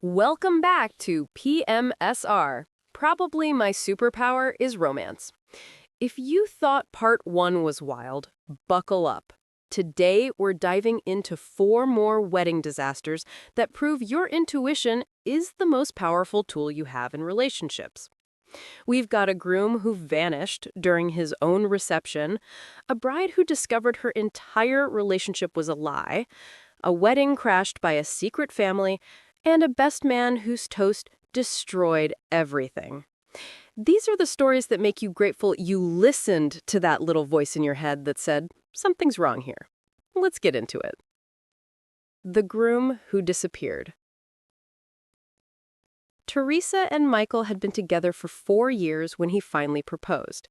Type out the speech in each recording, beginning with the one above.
Welcome back to PMSR. Probably my superpower is romance. If you thought part 1 was wild, buckle up. Today, we're diving into 4 more wedding disasters that prove your intuition is the most powerful tool you have in relationships. We've got a groom who vanished during his own reception, a bride who discovered her entire relationship was a lie, a wedding crashed by a secret family, and a best man whose toast destroyed everything. These are the stories that make you grateful you listened to that little voice in your head that said, something's wrong here. Let's get into it. The groom who disappeared. Teresa and Michael had been together for 4 years when he finally proposed.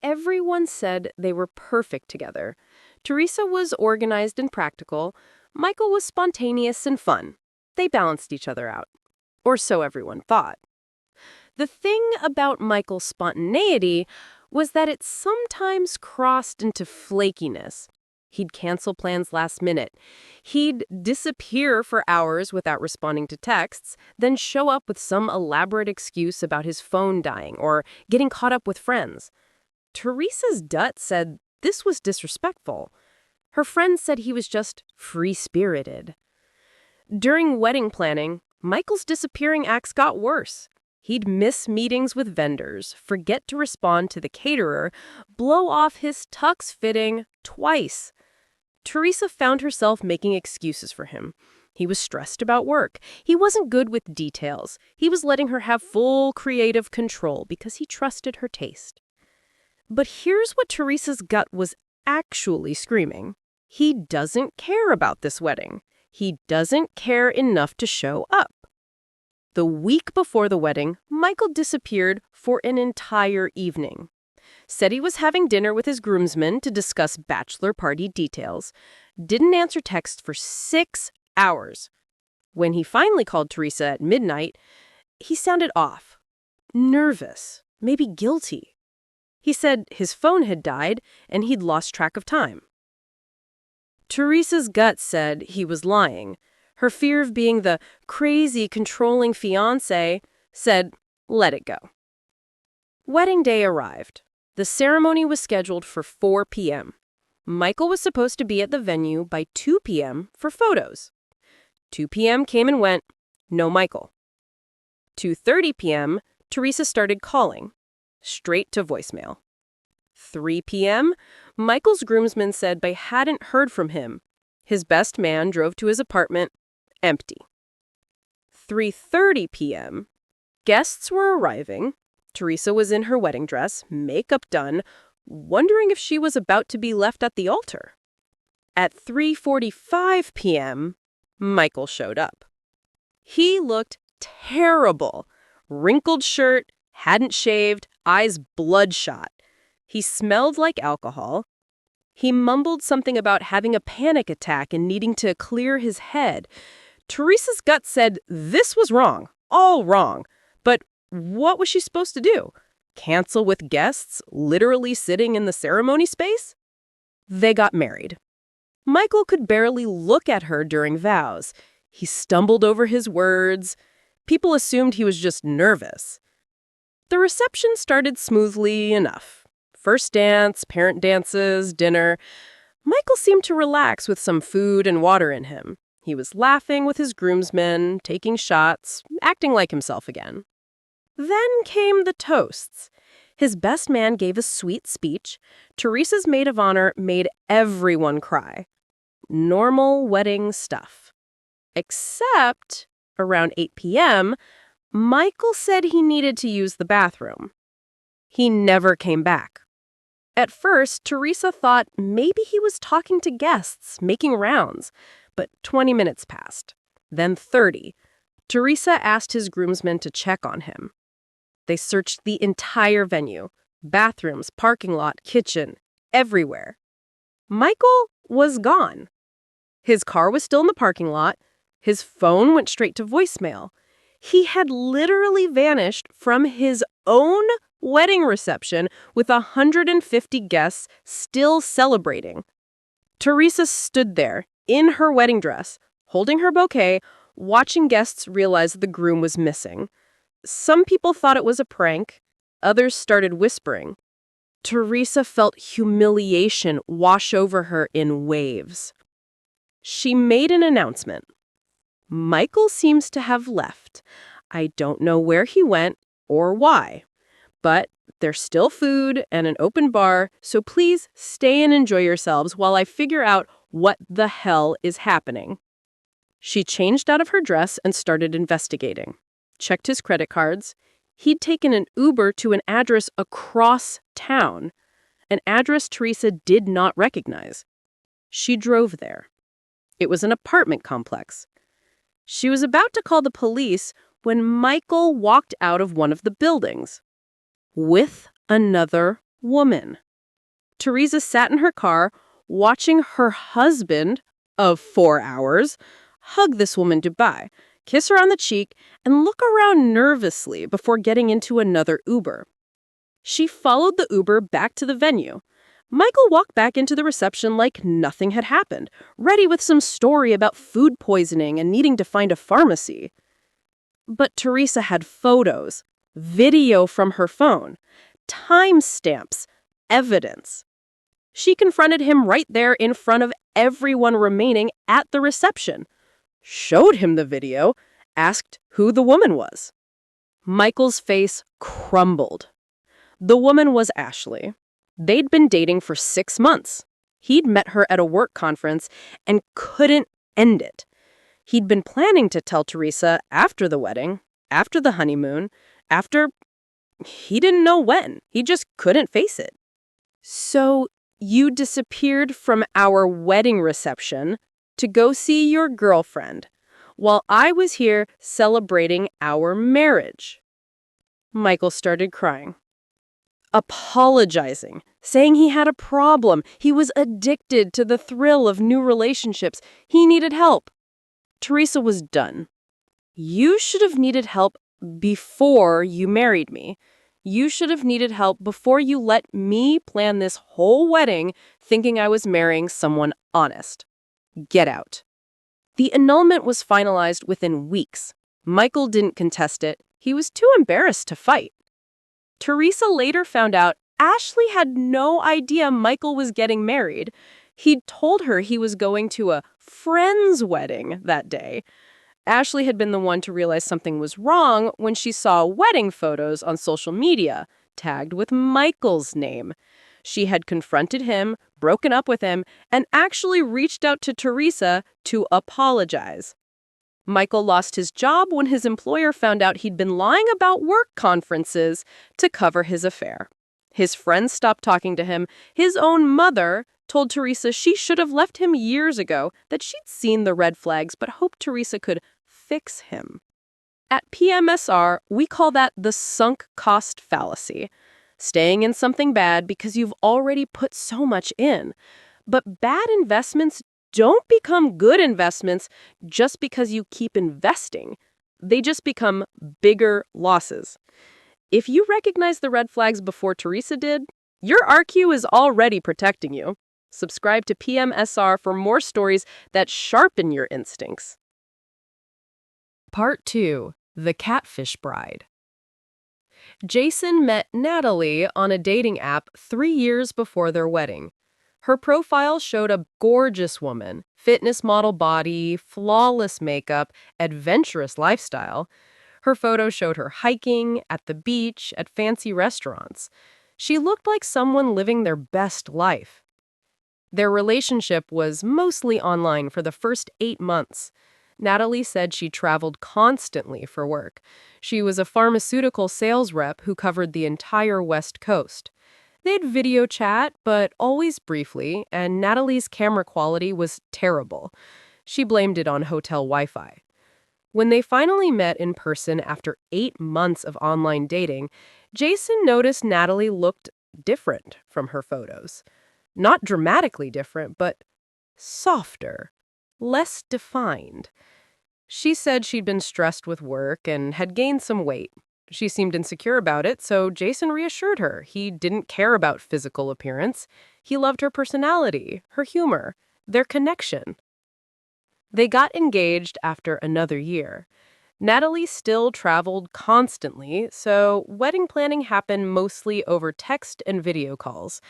Everyone said they were perfect together. Teresa was organized and practical. Michael was spontaneous and fun. They balanced each other out. Or so everyone thought. The thing about Michael's spontaneity was that it sometimes crossed into flakiness. He'd cancel plans last minute. He'd disappear for hours without responding to texts, then show up with some elaborate excuse about his phone dying or getting caught up with friends. Teresa's gut said this was disrespectful. Her friends said he was just free-spirited. During wedding planning, Michael's disappearing acts got worse. He'd miss meetings with vendors, forget to respond to the caterer, blow off his tux fitting twice. Teresa found herself making excuses for him. He was stressed about work. He wasn't good with details. He was letting her have full creative control because he trusted her taste. But here's what Teresa's gut was actually screaming. He doesn't care about this wedding. He doesn't care enough to show up. The week before the wedding, Michael disappeared for an entire evening. Said he was having dinner with his groomsmen to discuss bachelor party details. Didn't answer texts for 6 hours. When he finally called Teresa at midnight, he sounded off, nervous, maybe guilty. He said his phone had died and he'd lost track of time. Teresa's gut said he was lying. Her fear of being the crazy, controlling fiancé said, let it go. Wedding day arrived. The ceremony was scheduled for 4 p.m. Michael was supposed to be at the venue by 2 p.m. for photos. 2 p.m. came and went. No Michael. 2:30 p.m., Teresa started calling. Straight to voicemail. 3 p.m., Michael's groomsmen said they hadn't heard from him. His best man drove to his apartment. Empty. 3:30 p.m., guests were arriving. Teresa was in her wedding dress, makeup done, wondering if she was about to be left at the altar. At 3:45 p.m., Michael showed up. He looked terrible. Wrinkled shirt, hadn't shaved, eyes bloodshot. He smelled like alcohol. He mumbled something about having a panic attack and needing to clear his head. Teresa's gut said this was wrong, all wrong. But what was she supposed to do? Cancel with guests, literally sitting in the ceremony space? They got married. Michael could barely look at her during vows. He stumbled over his words. People assumed he was just nervous. The reception started smoothly enough. First dance, parent dances, dinner. Michael seemed to relax with some food and water in him. He was laughing with his groomsmen, taking shots, acting like himself again. Then came the toasts. His best man gave a sweet speech. Teresa's maid of honor made everyone cry. Normal wedding stuff. Except, around 8 p.m., Michael said he needed to use the bathroom. He never came back. At first, Teresa thought maybe he was talking to guests, making rounds. But 20 minutes passed. Then 30. Teresa asked his groomsmen to check on him. They searched the entire venue. Bathrooms, parking lot, kitchen, everywhere. Michael was gone. His car was still in the parking lot. His phone went straight to voicemail. He had literally vanished from his own wedding reception with 150 guests still celebrating. Teresa stood there in her wedding dress, holding her bouquet, Watching guests realize the groom was missing. Some people thought it was a prank. Others started whispering. Teresa felt humiliation wash over her in waves. She made an announcement. Michael seems to have left. I don't know where he went or why. But there's still food and an open bar, so please stay and enjoy yourselves while I figure out what the hell is happening. She changed out of her dress and started investigating. Checked his credit cards. He'd taken an Uber to an address across town, an address Teresa did not recognize. She drove there. It was an apartment complex. She was about to call the police when Michael walked out of one of the buildings with another woman. Teresa sat in her car, watching her husband of 4 hours hug this woman goodbye, kiss her on the cheek, and look around nervously before getting into another Uber. She followed the Uber back to the venue. Michael walked back into the reception like nothing had happened, ready with some story about food poisoning and needing to find a pharmacy. But Teresa had photos, video from her phone, timestamps, evidence. She confronted him right there in front of everyone remaining at the reception, showed him the video, asked who the woman was. Michael's face crumbled. The woman was Ashley. They'd been dating for 6 months. He'd met her at a work conference and couldn't end it. He'd been planning to tell Teresa after the wedding, after the honeymoon, after... He didn't know when. He just couldn't face it. So you disappeared from our wedding reception to go see your girlfriend while I was here celebrating our marriage. Michael started crying. Apologizing, saying he had a problem. He was addicted to the thrill of new relationships. He needed help. Teresa was done. You should have needed help before you married me. You should have needed help before you let me plan this whole wedding thinking I was marrying someone honest. Get out. The annulment was finalized within weeks. Michael didn't contest it. He was too embarrassed to fight. Teresa later found out Ashley had no idea Michael was getting married. He'd told her he was going to a friend's wedding that day. Ashley had been the one to realize something was wrong when she saw wedding photos on social media, tagged with Michael's name. She had confronted him, broken up with him, and actually reached out to Teresa to apologize. Michael lost his job when his employer found out he'd been lying about work conferences to cover his affair. His friends stopped talking to him. His own mother told Teresa she should have left him years ago, that she'd seen the red flags but hoped Teresa could fix him. At PMSR, we call that the sunk cost fallacy. Staying in something bad because you've already put so much in. But bad investments don't become good investments just because you keep investing. They just become bigger losses. If you recognize the red flags before Teresa did, your RQ is already protecting you. Subscribe to PMSR for more stories that sharpen your instincts. Part 2. The Catfish Bride. Jason met Natalie on a dating app 3 years before their wedding. Her profile showed a gorgeous woman, fitness model body, flawless makeup, adventurous lifestyle. Her photos showed her hiking, at the beach, at fancy restaurants. She looked like someone living their best life. Their relationship was mostly online for the first 8 months. Natalie said she traveled constantly for work. She was a pharmaceutical sales rep who covered the entire West Coast. They'd video chat, but always briefly, and Natalie's camera quality was terrible. She blamed it on hotel Wi-Fi. When they finally met in person after 8 months of online dating, Jason noticed Natalie looked different from her photos. Not dramatically different, but softer, less defined. She said she'd been stressed with work and had gained some weight. She seemed insecure about it, so Jason reassured her he didn't care about physical appearance. He loved her personality, her humor, their connection. They got engaged after another year. Natalie still traveled constantly, so wedding planning happened mostly over text and video calls.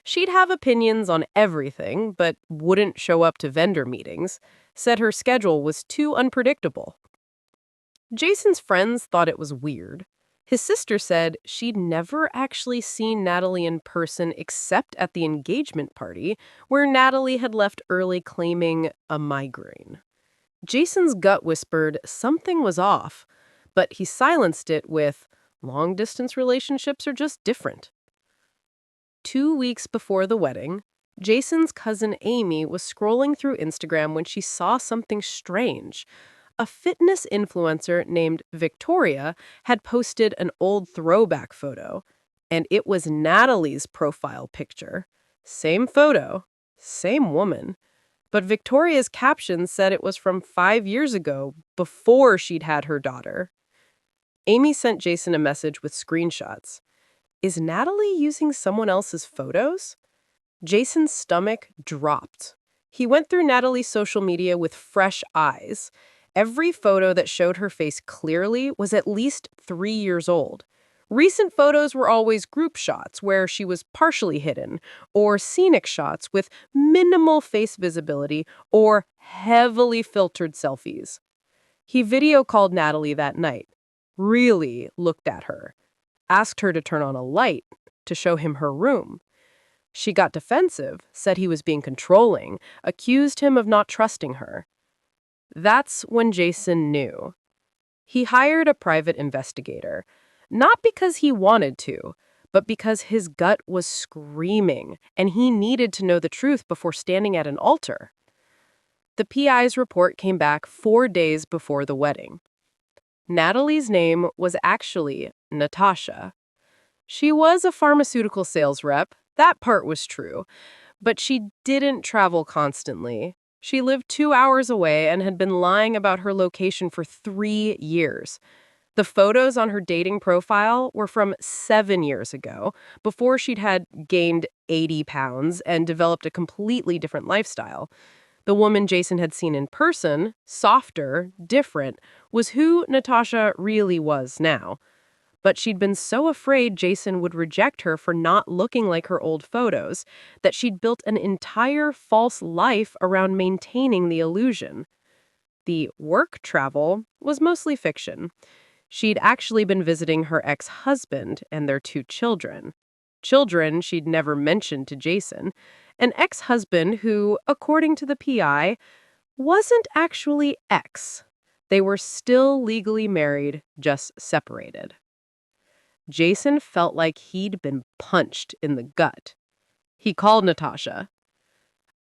She'd have opinions on everything, but wouldn't show up to vendor meetings, said her schedule was too unpredictable. Jason's friends thought it was weird. His sister said she'd never actually seen Natalie in person except at the engagement party, where Natalie had left early claiming a migraine. Jason's gut whispered something was off, but he silenced it with, long-distance relationships are just different. 2 weeks before the wedding, Jason's cousin Amy was scrolling through Instagram when she saw something strange. A fitness influencer named Victoria had posted an old throwback photo, and it was Natalie's profile picture. Same photo, same woman. But Victoria's caption said it was from 5 years ago, before she'd had her daughter. Amy sent Jason a message with screenshots. Is Natalie using someone else's photos? Jason's stomach dropped. He went through Natalie's social media with fresh eyes. Every photo that showed her face clearly was at least 3 years old. Recent photos were always group shots where she was partially hidden, or scenic shots with minimal face visibility, or heavily filtered selfies. He video called Natalie that night, really looked at her, asked her to turn on a light to show him her room. She got defensive, said he was being controlling, accused him of not trusting her. That's when Jason knew. He hired a private investigator, not because he wanted to, but because his gut was screaming, and he needed to know the truth before standing at an altar. The PI's report came back 4 days before the wedding. Natalie's name was actually Natasha. She was a pharmaceutical sales rep, that part was true, but she didn't travel constantly. She lived 2 hours away and had been lying about her location for 3 years. The photos on her dating profile were from 7 years ago, before she'd had gained 80 pounds and developed a completely different lifestyle. The woman Jason had seen in person, softer, different, was who Natasha really was now. But she'd been so afraid Jason would reject her for not looking like her old photos that she'd built an entire false life around maintaining the illusion. The work travel was mostly fiction. She'd actually been visiting her ex-husband and their 2 children. Children she'd never mentioned to Jason. An ex-husband who, according to the PI, wasn't actually ex. They were still legally married, just separated. Jason felt like he'd been punched in the gut. He called Natasha.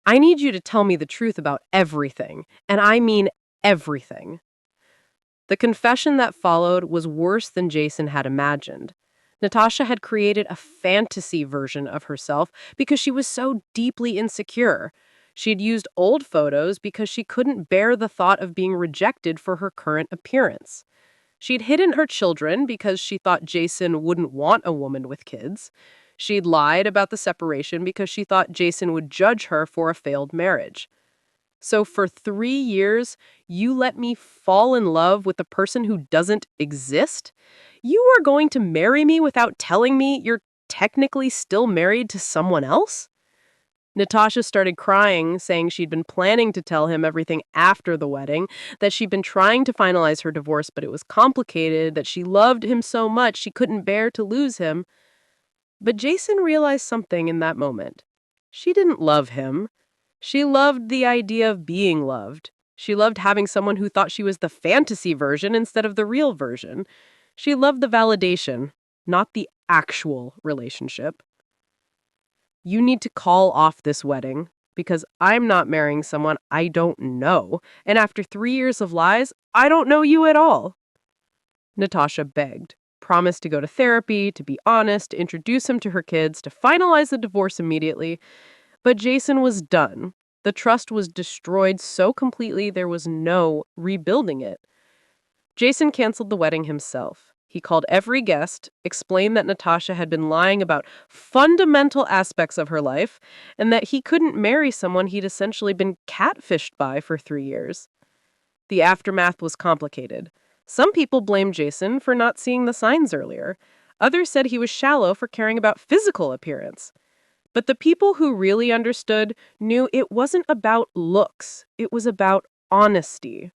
I need you to tell me the truth about everything, and I mean everything. The confession that followed was worse than Jason had imagined. Natasha had created a fantasy version of herself because she was so deeply insecure. She'd used old photos because she couldn't bear the thought of being rejected for her current appearance. She'd hidden her children because she thought Jason wouldn't want a woman with kids. She'd lied about the separation because she thought Jason would judge her for a failed marriage. So for 3 years, you let me fall in love with a person who doesn't exist? You are going to marry me without telling me you're technically still married to someone else? Natasha started crying, saying she'd been planning to tell him everything after the wedding, that she'd been trying to finalize her divorce, but it was complicated, that she loved him so much she couldn't bear to lose him. But Jason realized something in that moment. She didn't love him. She loved the idea of being loved. She loved having someone who thought she was the fantasy version instead of the real version. She loved the validation, not the actual relationship. You need to call off this wedding because I'm not marrying someone I don't know. And after 3 years of lies, I don't know you at all. Natasha begged, promised to go to therapy, to be honest, to introduce him to her kids, to finalize the divorce immediately. But Jason was done. The trust was destroyed so completely there was no rebuilding it. Jason canceled the wedding himself. He called every guest, explained that Natasha had been lying about fundamental aspects of her life, and that he couldn't marry someone he'd essentially been catfished by for 3 years. The aftermath was complicated. Some people blamed Jason for not seeing the signs earlier. Others said he was shallow for caring about physical appearance. But the people who really understood knew it wasn't about looks. It was about honesty.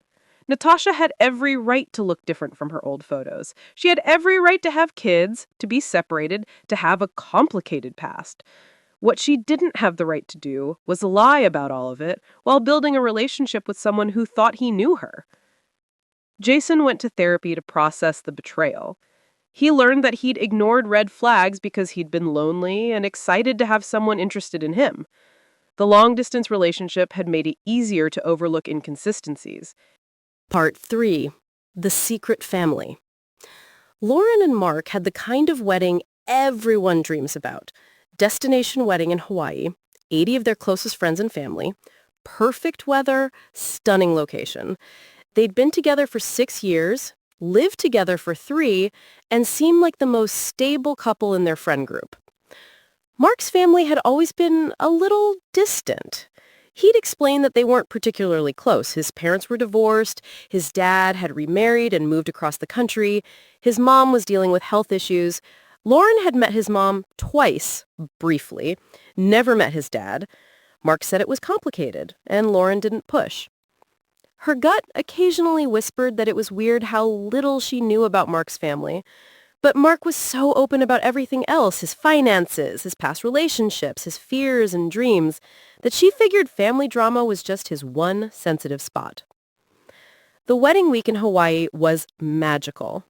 Natasha had every right to look different from her old photos. She had every right to have kids, to be separated, to have a complicated past. What she didn't have the right to do was lie about all of it while building a relationship with someone who thought he knew her. Jason went to therapy to process the betrayal. He learned that he'd ignored red flags because he'd been lonely and excited to have someone interested in him. The long-distance relationship had made it easier to overlook inconsistencies. Part 3. The Secret Family. Lauren and Mark had the kind of wedding everyone dreams about. Destination wedding in Hawaii, 80 of their closest friends and family, perfect weather, stunning location. They'd been together for 6 years, lived together for 3, and seemed like the most stable couple in their friend group. Mark's family had always been a little distant. He'd explained that they weren't particularly close. His parents were divorced, his dad had remarried and moved across the country, his mom was dealing with health issues. Lauren had met his mom twice, briefly, never met his dad. Mark said it was complicated, and Lauren didn't push. Her gut occasionally whispered that it was weird how little she knew about Mark's family. But Mark was so open about everything else, his finances, his past relationships, his fears and dreams, that she figured family drama was just his one sensitive spot. The wedding week in Hawaii was magical.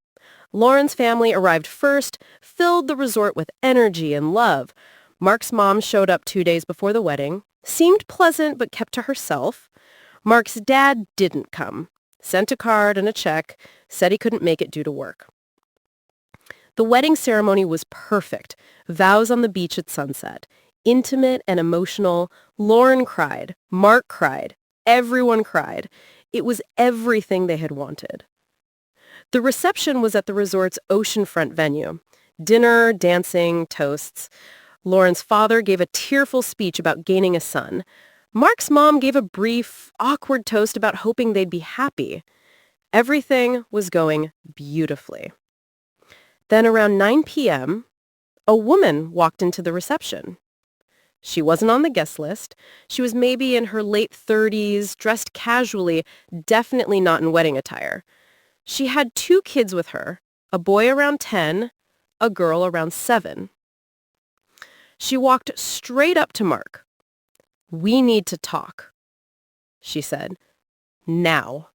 Lauren's family arrived first, filled the resort with energy and love. Mark's mom showed up 2 days before the wedding, seemed pleasant but kept to herself. Mark's dad didn't come, sent a card and a check, said he couldn't make it due to work. The wedding ceremony was perfect. Vows on the beach at sunset. Intimate and emotional. Lauren cried. Mark cried. Everyone cried. It was everything they had wanted. The reception was at the resort's oceanfront venue. Dinner, dancing, toasts. Lauren's father gave a tearful speech about gaining a son. Mark's mom gave a brief, awkward toast about hoping they'd be happy. Everything was going beautifully. Then around 9 p.m., a woman walked into the reception. She wasn't on the guest list. She was maybe in her late 30s, dressed casually, definitely not in wedding attire. She had 2 kids with her, a boy around 10, a girl around 7. She walked straight up to Mark. "We need to talk," she said. "Now."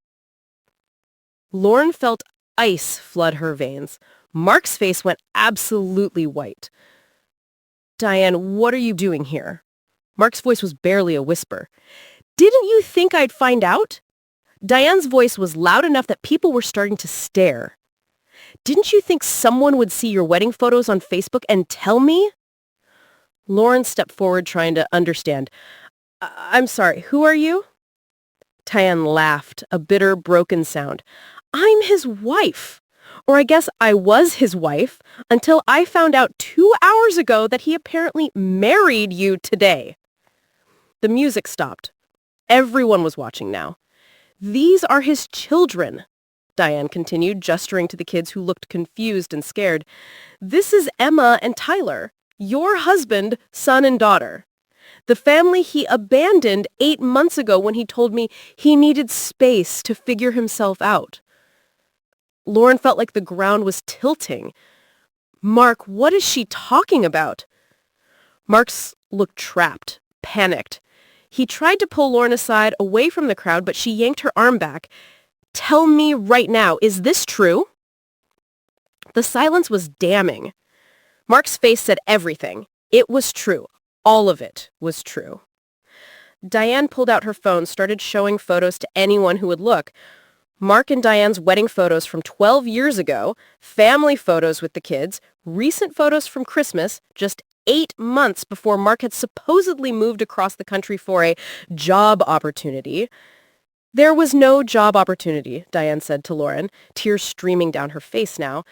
Lauren felt ice flood her veins. Mark's face went absolutely white. "Diane, what are you doing here?" Mark's voice was barely a whisper. "Didn't you think I'd find out?" Diane's voice was loud enough that people were starting to stare. "Didn't you think someone would see your wedding photos on Facebook and tell me?" Lauren stepped forward, trying to understand. I'm sorry, who are you?" Diane laughed, a bitter, broken sound. "I'm his wife. Or I guess I was his wife until I found out 2 hours ago that he apparently married you today." The music stopped. Everyone was watching now. "These are his children," Diane continued, gesturing to the kids who looked confused and scared. "This is Emma and Tyler, your husband, son, and daughter. The family he abandoned 8 months ago when he told me he needed space to figure himself out." Lauren felt like the ground was tilting. "Mark, what is she talking about?" Mark looked trapped, panicked. He tried to pull Lauren aside, away from the crowd, but she yanked her arm back. "Tell me right now, is this true?" The silence was damning. Mark's face said everything. It was true. All of it was true. Diane pulled out her phone, started showing photos to anyone who would look. Mark and Diane's wedding photos from 12 years ago, family photos with the kids, recent photos from Christmas, just 8 months before Mark had supposedly moved across the country for a job opportunity. "There was no job opportunity," Diane said to Lauren, tears streaming down her face now.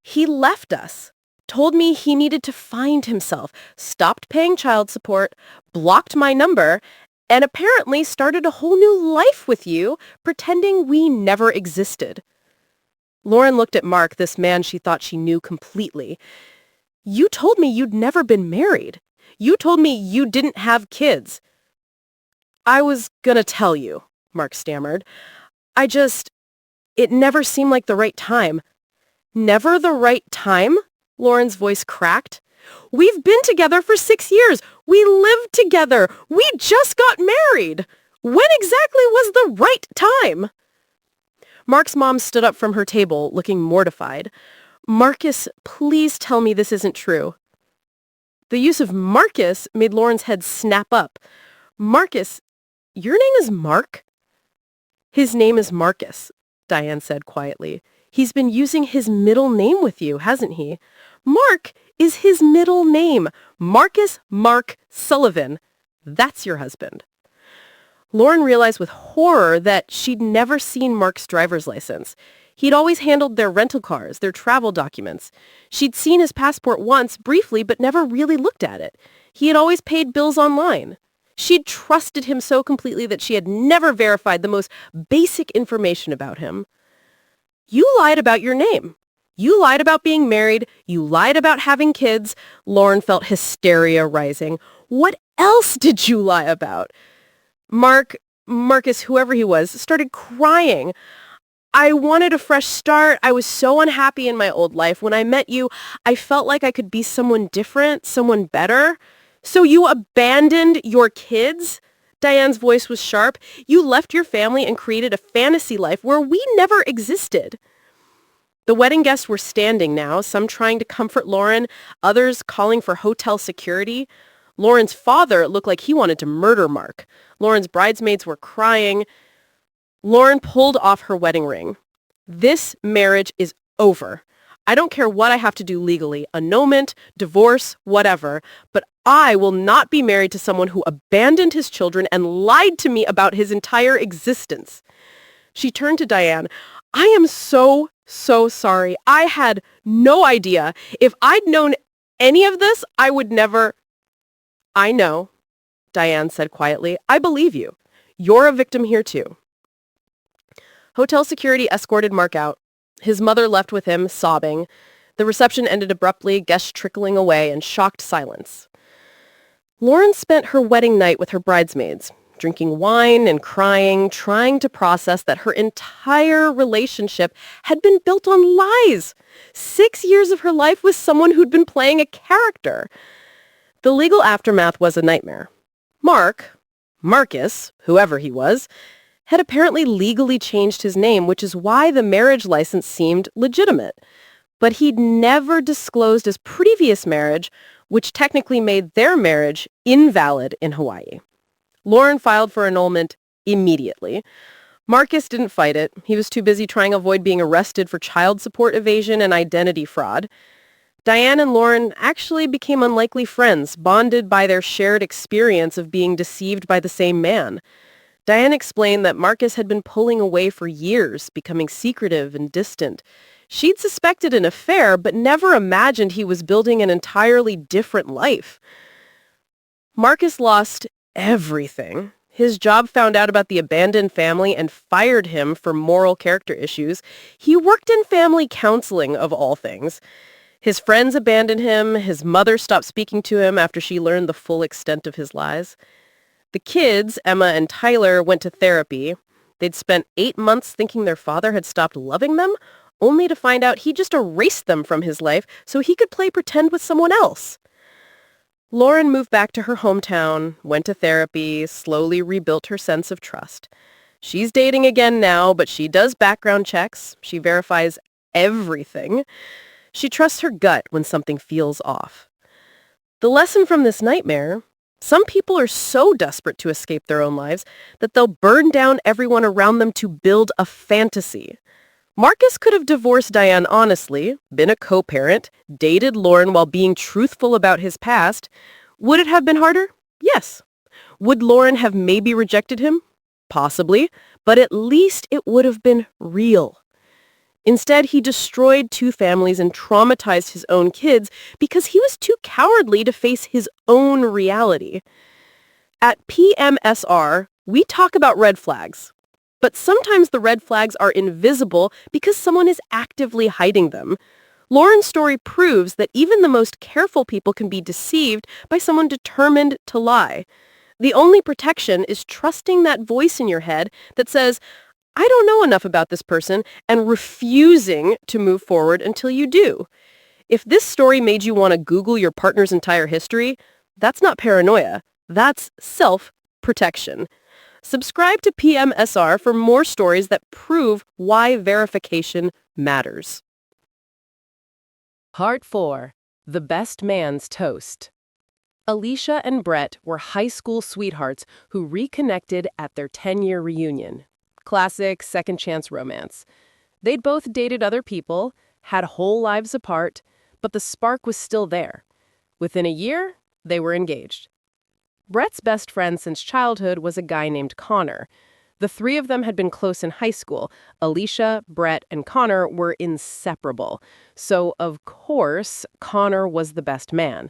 He left us, told me he needed to find himself, stopped paying child support, blocked my number, and apparently started a whole new life with you, pretending we never existed. Lauren looked at Mark, this man she thought she knew completely. You told me you'd never been married. You told me you didn't have kids. I was gonna tell you, Mark stammered. It never seemed like the right time. Never the right time? Lauren's voice cracked. We've been together for 6 years. We lived together. We just got married. When exactly was the right time? Mark's mom stood up from her table, looking mortified. Marcus, please tell me this isn't true. The use of Marcus made Lauren's head snap up. Marcus, your name is Mark? His name is Marcus, Diane said quietly. He's been using his middle name with you, hasn't he? Mark is his middle name. Marcus Mark Sullivan. That's your husband. Lauren realized with horror that she'd never seen Mark's driver's license. He'd always handled their rental cars, their travel documents. She'd seen his passport once, briefly, but never really looked at it. He had always paid bills online. She'd trusted him so completely that she had never verified the most basic information about him. You lied about your name. You lied about being married. You lied about having kids. Lauren felt hysteria rising. What else did you lie about? Marcus, whoever he was, started crying. I wanted a fresh start. I was so unhappy in my old life. When I met you, I felt like I could be someone different, someone better. So you abandoned your kids? Diane's voice was sharp. You left your family and created a fantasy life where we never existed. The wedding guests were standing now, some trying to comfort Lauren, others calling for hotel security. Lauren's father looked like he wanted to murder Mark. Lauren's bridesmaids were crying. Lauren pulled off her wedding ring. This marriage is over. I don't care what I have to do legally, annulment, divorce, whatever, but I will not be married to someone who abandoned his children and lied to me about his entire existence. She turned to Diane. I am so sorry. I had no idea. If I'd known any of this, I would never... I know, Diane said quietly. I believe you. You're a victim here too. Hotel security escorted Mark out. His mother left with him, sobbing. The reception ended abruptly, guests trickling away, and shocked silence. Lauren spent her wedding night with her bridesmaids, drinking wine and crying, trying to process that her entire relationship had been built on lies. 6 years of her life with someone who'd been playing a character. The legal aftermath was a nightmare. Marcus, whoever he was, had apparently legally changed his name, which is why the marriage license seemed legitimate. But he'd never disclosed his previous marriage, which technically made their marriage invalid in Hawaii. Lauren filed for annulment immediately. Marcus didn't fight it. He was too busy trying to avoid being arrested for child support evasion and identity fraud. Diane and Lauren actually became unlikely friends, bonded by their shared experience of being deceived by the same man. Diane explained that Marcus had been pulling away for years, becoming secretive and distant. She'd suspected an affair, but never imagined he was building an entirely different life. Marcus lost everything. His job found out about the abandoned family and fired him for moral character issues. He worked in family counseling, of all things. His friends abandoned him. His mother stopped speaking to him after she learned the full extent of his lies. The kids, Emma and Tyler, went to therapy. They'd spent 8 months thinking their father had stopped loving them, only to find out he just erased them from his life so he could play pretend with someone else. Lauren moved back to her hometown, went to therapy, slowly rebuilt her sense of trust. She's dating again now, but she does background checks. She verifies everything. She trusts her gut when something feels off. The lesson from this nightmare: some people are so desperate to escape their own lives that they'll burn down everyone around them to build a fantasy. Marcus could have divorced Diane honestly, been a co-parent, dated Lauren while being truthful about his past. Would it have been harder? Yes. Would Lauren have maybe rejected him? Possibly, but at least it would have been real. Instead, he destroyed two families and traumatized his own kids because he was too cowardly to face his own reality. At PMSR, we talk about red flags. But sometimes the red flags are invisible because someone is actively hiding them. Lauren's story proves that even the most careful people can be deceived by someone determined to lie. The only protection is trusting that voice in your head that says, I don't know enough about this person, and refusing to move forward until you do. If this story made you want to Google your partner's entire history, that's not paranoia. That's self-protection. Subscribe to PMSR for more stories that prove why verification matters. Part 4. The Best Man's Toast. Alicia and Brett were high school sweethearts who reconnected at their 10-year reunion. Classic second chance romance. They'd both dated other people, had whole lives apart, but the spark was still there. Within a year, they were engaged. Brett's best friend since childhood was a guy named Connor. The three of them had been close in high school. Alicia, Brett, and Connor were inseparable. So, of course, Connor was the best man.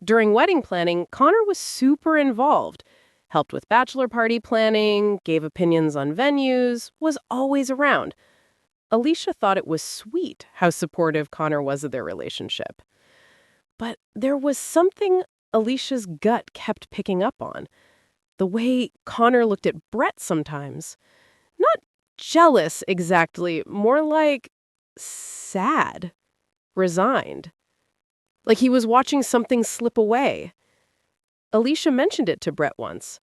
During wedding planning, Connor was super involved. Helped with bachelor party planning, gave opinions on venues, was always around. Alicia thought it was sweet how supportive Connor was of their relationship. But there was something Alicia's gut kept picking up on. The way Connor looked at Brett sometimes. Not jealous exactly, more like sad, resigned. Like he was watching something slip away. Alicia mentioned it to Brett once.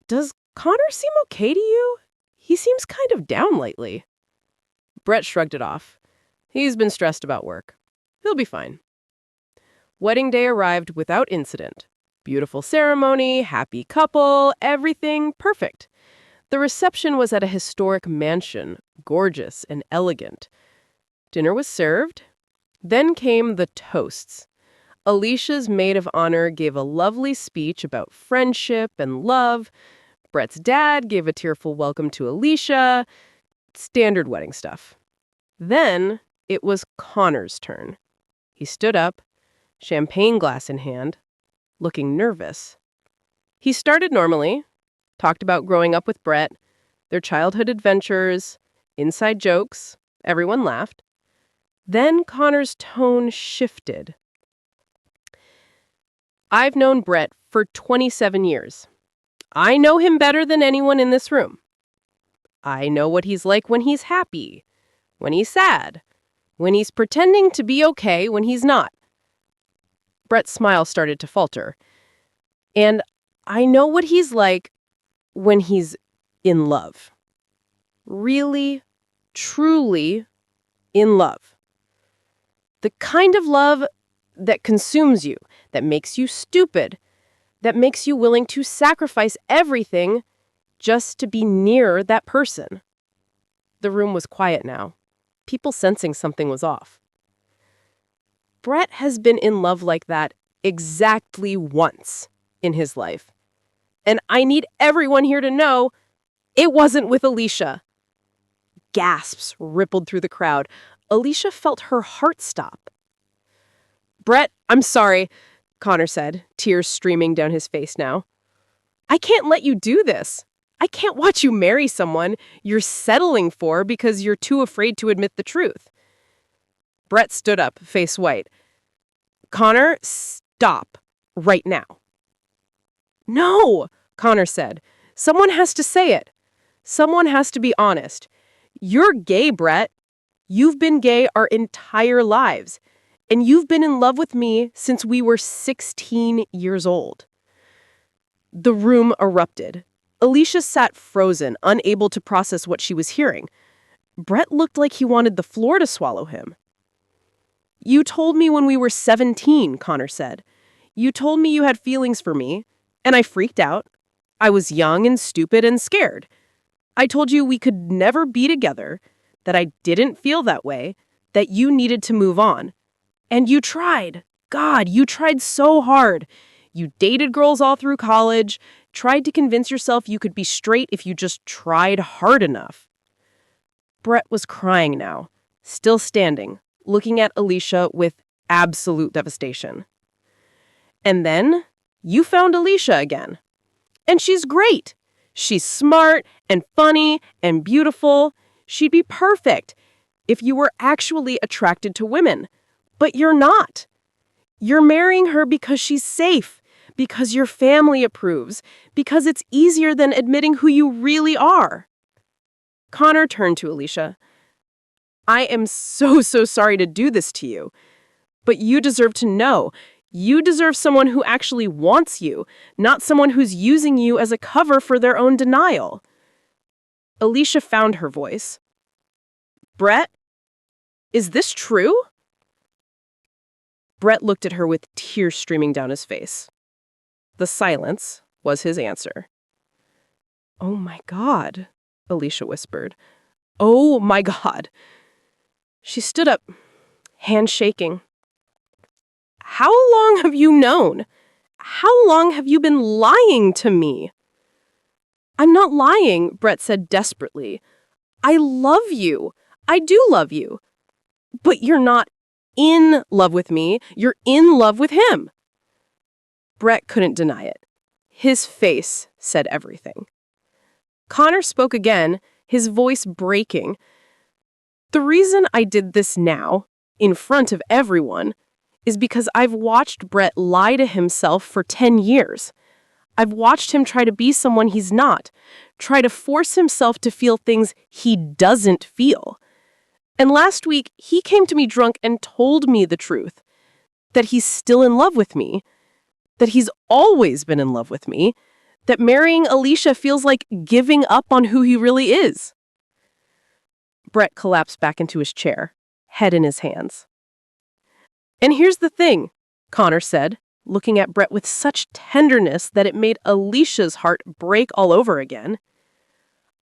Does Connor seem okay to you? He seems kind of down lately. Brett shrugged it off. He's been stressed about work. He'll be fine. Wedding day arrived without incident. Beautiful ceremony, happy couple, everything perfect. The reception was at a historic mansion, gorgeous and elegant. Dinner was served. Then came the toasts. Alicia's maid of honor gave a lovely speech about friendship and love. Brett's dad gave a tearful welcome to Alicia. Standard wedding stuff. Then it was Connor's turn. He stood up, champagne glass in hand, looking nervous. He started normally, talked about growing up with Brett, their childhood adventures, inside jokes. Everyone laughed. Then Connor's tone shifted. I've known Brett for 27 years. I know him better than anyone in this room. I know what he's like when he's happy, when he's sad, when he's pretending to be okay when he's not. Brett's smile started to falter. And I know what he's like when he's in love. Really, truly in love. The kind of love that consumes you, that makes you stupid, that makes you willing to sacrifice everything just to be near that person. The room was quiet now, people sensing something was off. Brett has been in love like that exactly once in his life. And I need everyone here to know it wasn't with Alicia. Gasps rippled through the crowd. Alicia felt her heart stop. Brett, I'm sorry, Connor said, tears streaming down his face now. I can't let you do this. I can't watch you marry someone you're settling for because you're too afraid to admit the truth. Brett stood up, face white. Connor, stop right now. No, Connor said. Someone has to say it. Someone has to be honest. You're gay, Brett. You've been gay our entire lives. And you've been in love with me since we were 16 years old. The room erupted. Alicia sat frozen, unable to process what she was hearing. Brett looked like he wanted the floor to swallow him. You told me when we were 17, Connor said. You told me you had feelings for me, and I freaked out. I was young and stupid and scared. I told you we could never be together, that I didn't feel that way, that you needed to move on. And you tried. God, you tried so hard. You dated girls all through college, tried to convince yourself you could be straight if you just tried hard enough. Brett was crying now, still standing, looking at Alicia with absolute devastation. And then you found Alicia again. And she's great. She's smart and funny and beautiful. She'd be perfect if you were actually attracted to women. But you're not. You're marrying her because she's safe, because your family approves, because it's easier than admitting who you really are. Connor turned to Alicia. I am so sorry to do this to you, but you deserve to know. You deserve someone who actually wants you, not someone who's using you as a cover for their own denial. Alicia found her voice. Brett, is this true? Brett looked at her with tears streaming down his face. The silence was his answer. Oh my God, Alicia whispered. Oh my God. She stood up, hand shaking. How long have you known? How long have you been lying to me? I'm not lying, Brett said desperately. I love you. I do love you. But you're not in love with me. You're in love with him. Brett couldn't deny it. His face said everything. Connor spoke again, his voice breaking. The reason I did this now, in front of everyone, is because I've watched Brett lie to himself for 10 years. I've watched him try to be someone he's not, try to force himself to feel things he doesn't feel. And last week, he came to me drunk and told me the truth, that he's still in love with me, that he's always been in love with me, that marrying Alicia feels like giving up on who he really is. Brett collapsed back into his chair, head in his hands. And here's the thing, Connor said, looking at Brett with such tenderness that it made Alicia's heart break all over again.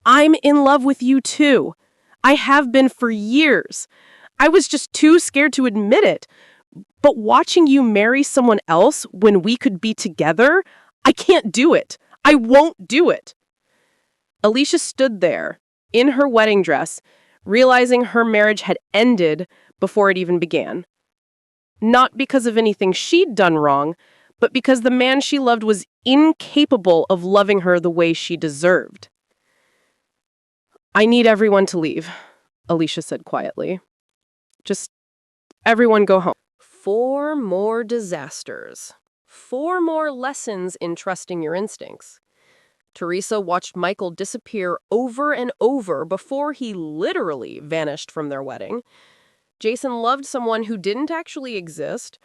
I'm in love with you too. I have been for years. I was just too scared to admit it. But watching you marry someone else when we could be together, I can't do it. I won't do it. Alicia stood there, in her wedding dress, realizing her marriage had ended before it even began. Not because of anything she'd done wrong, but because the man she loved was incapable of loving her the way she deserved. I need everyone to leave, Alicia said quietly. Just everyone go home. 4 more disasters. 4 more lessons in trusting your instincts. Teresa watched Michael disappear over and over before he literally vanished from their wedding. Jason loved someone who didn't actually exist.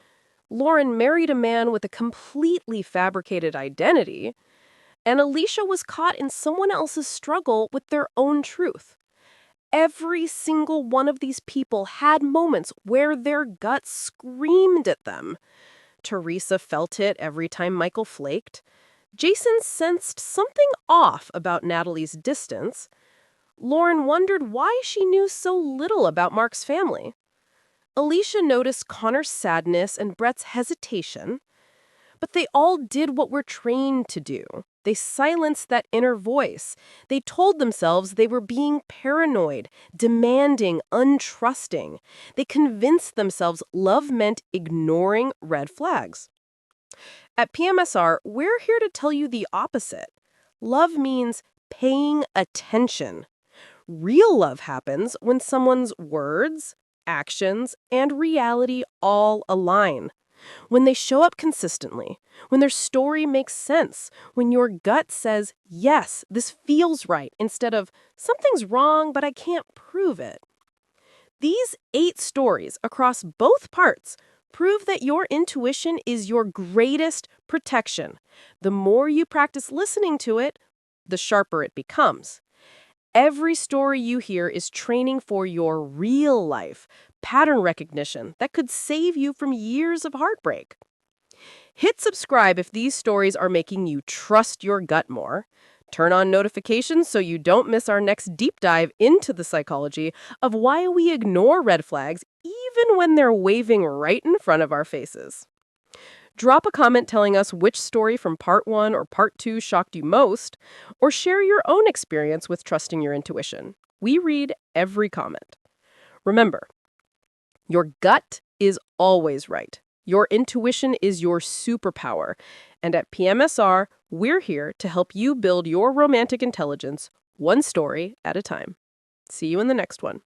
Lauren married a man with a completely fabricated identity. And Alicia was caught in someone else's struggle with their own truth. Every single one of these people had moments where their guts screamed at them. Teresa felt it every time Michael flaked. Jason sensed something off about Natalie's distance. Lauren wondered why she knew so little about Mark's family. Alicia noticed Connor's sadness and Brett's hesitation. But they all did what we're trained to do. They silenced that inner voice. They told themselves they were being paranoid, demanding, untrusting. They convinced themselves love meant ignoring red flags. At PMSR, we're here to tell you the opposite. Love means paying attention. Real love happens when someone's words, actions, and reality all align. When they show up consistently, when their story makes sense, when your gut says, yes, this feels right, instead of, something's wrong, but I can't prove it. These 8 stories across both parts prove that your intuition is your greatest protection. The more you practice listening to it, the sharper it becomes. Every story you hear is training for your real life, pattern recognition that could save you from years of heartbreak. Hit subscribe if these stories are making you trust your gut more. Turn on notifications so you don't miss our next deep dive into the psychology of why we ignore red flags even when they're waving right in front of our faces. Drop a comment telling us which story from part 1 or part 2 shocked you most, or share your own experience with trusting your intuition. We read every comment. Remember, your gut is always right. Your intuition is your superpower. And at PMSR, we're here to help you build your romantic intelligence one story at a time. See you in the next one.